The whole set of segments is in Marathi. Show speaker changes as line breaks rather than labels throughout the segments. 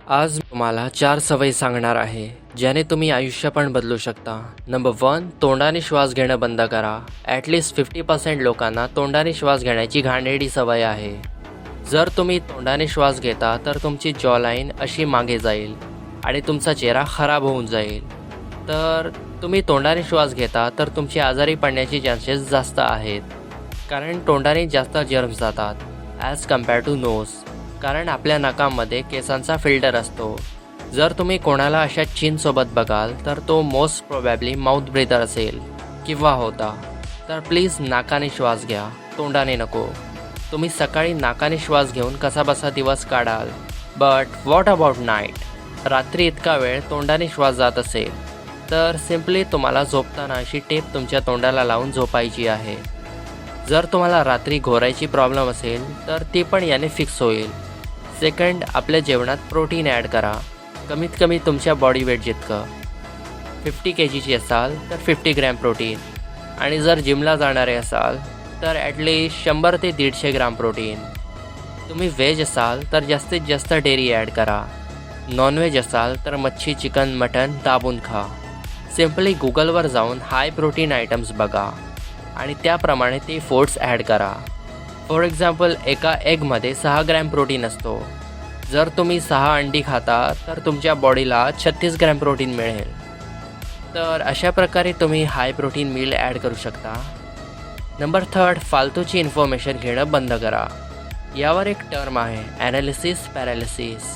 आज मी तुम्हाला 4 सवयी सांगणार आहे ज्याने तुम्ही आयुष्य पण बदलू शकता. नंबर 1, तोंडाने श्वास घेणं बंद करा. ॲटलिस्ट 50% लोकांना तोंडाने श्वास घेण्याची घाणेरडी सवय आहे. जर तुम्ही तोंडाने श्वास घेता तर तुमची जॉलाईन अशी मागे जाईल आणि तुमचा चेहरा खराब होऊन जाईल. तर तुम्ही तोंडाने श्वास घेता तर तुमची आजारी पडण्याची चान्सेस जास्त आहेत, कारण तोंडाने जास्त जर्म्स जातात ॲज कम्पेअर टू नोज. कारण आपल्या नाकामध्ये केसांचा फिल्टर असतो. जर तुम्ही कोणाला अशा चीनसोबत बघाल तर तो मोस्ट प्रोबॅबली माउथ ब्रीदर असेल किंवा होता. तर प्लीज नाकाने श्वास घ्या, तोंडाने नको. तुम्ही सकाळी नाकाने श्वास घेऊन कसाबसा दिवस काढाल, बट व्हॉट अबाउट नाईट? रात्री इतका वेळ तोंडाने श्वास जात असेल तर सिम्पली तुम्हाला झोपताना अशी टेप तुमच्या तोंडाला लावून झोपायची आहे. जर तुम्हाला रात्री घोरायची प्रॉब्लेम असेल तर ती पण याने फिक्स होईल. सेकंड, आपल्या जेवणात प्रोटीन ॲड करा. कमीत कमी तुमच्या बॉडी वेट जितकं. 50 kgची असाल तर 50 ग्रॅम प्रोटीन, आणि जर जिमला जाणारे असाल तर ॲटलिस्ट 100 ते 150 ग्राम प्रोटीन. तुम्ही व्हेज असाल तर जास्तीत जास्त डेअरी ॲड करा. नॉनव्हेज असाल तर मच्छी, चिकन, मटन दाबून खा. सिम्पली गुगलवर जाऊन हाय प्रोटीन आयटम्स बघा आणि त्याप्रमाणे ते फूड्स ॲड करा. फॉर एक्झाम्पल, एका एगमध्ये 6 ग्रॅम प्रोटीन असतो. जर तुम्ही 6 अंडी खाता तर तुमच्या बॉडीला 36 ग्रॅम प्रोटीन मिळेल. तर अशा प्रकारे तुम्ही हाय प्रोटीन मील ॲड करू शकता. नंबर 3, फालतूची इन्फॉर्मेशन घेणं बंद करा. यावर एक टर्म आहे, ॲनालिसिस पॅरालिसिस.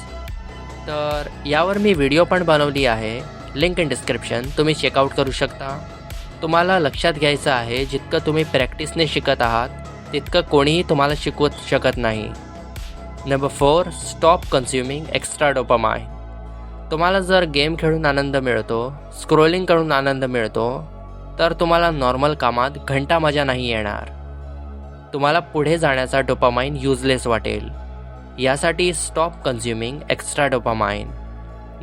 तर यावर मी व्हिडिओ पण बनवली आहे, लिंक इन डिस्क्रिप्शन, तुम्ही चेकआउट करू शकता. तुम्हाला लक्षात घ्यायचं आहे, जितकं तुम्ही प्रॅक्टिसने शिकत आहात तितकं कोणीही तुम्हाला शिकवत शकत नाही. Number 4, stop consuming extra dopamine. तुम्हाला जर गेम खेळून आनंद मिळतो, स्क्रोलिंग करून आनंद मिळतो, तर तुम्हाला नॉर्मल कामात घंटा मजा नाही येणार. तुम्हाला पुढे जाण्याचा डोपामाइन युजलेस वाटेल. यासाठी stop consuming extra dopamine.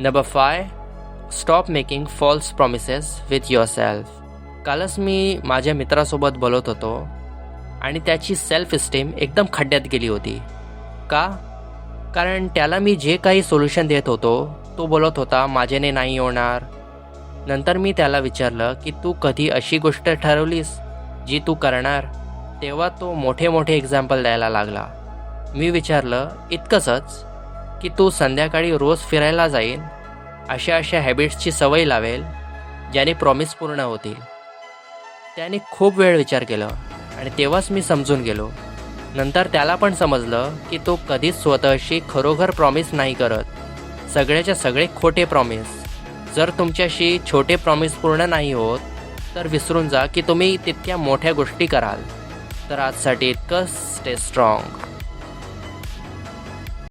Number 5, stop making false promises with yourself. कालच मी माझ्या मित्रासोबत बोलत होतो आणि त्याची सेल्फ इस्टीम एकदम खड्ड्यात गेली होती. का? कारण त्याला मी जे काही सोल्युशन देत होतो तो बोलत होता माझ्याने नाही होणार. नंतर मी त्याला विचारलं की तू कधी अशी गोष्ट ठरवलीस जी तू करणार? तेव्हा तो मोठे मोठे एक्झाम्पल द्यायला लागला. मी विचारलं, इतकंच की तू संध्याकाळी रोज फिरायला जाईन, अशा हॅबिट्सची सवय लावेल ज्याने प्रॉमिस पूर्ण होतील. त्याने खूप वेळ विचार केला आणि तेव्हाच मी समजून गेलो. नंतर त्याला पण समजलं की तो कधीच स्वतःशी खरोखर प्रॉमिस नाही करत, सगळ्याच्या सगळे खोटे प्रॉमिस. जर तुमच्याशी छोटे प्रॉमिस पूर्ण नाही होत तर विसरून जा की तुम्ही तितक्या मोठ्या गोष्टी कराल. तर आजसाठी इतकं. Stay strong.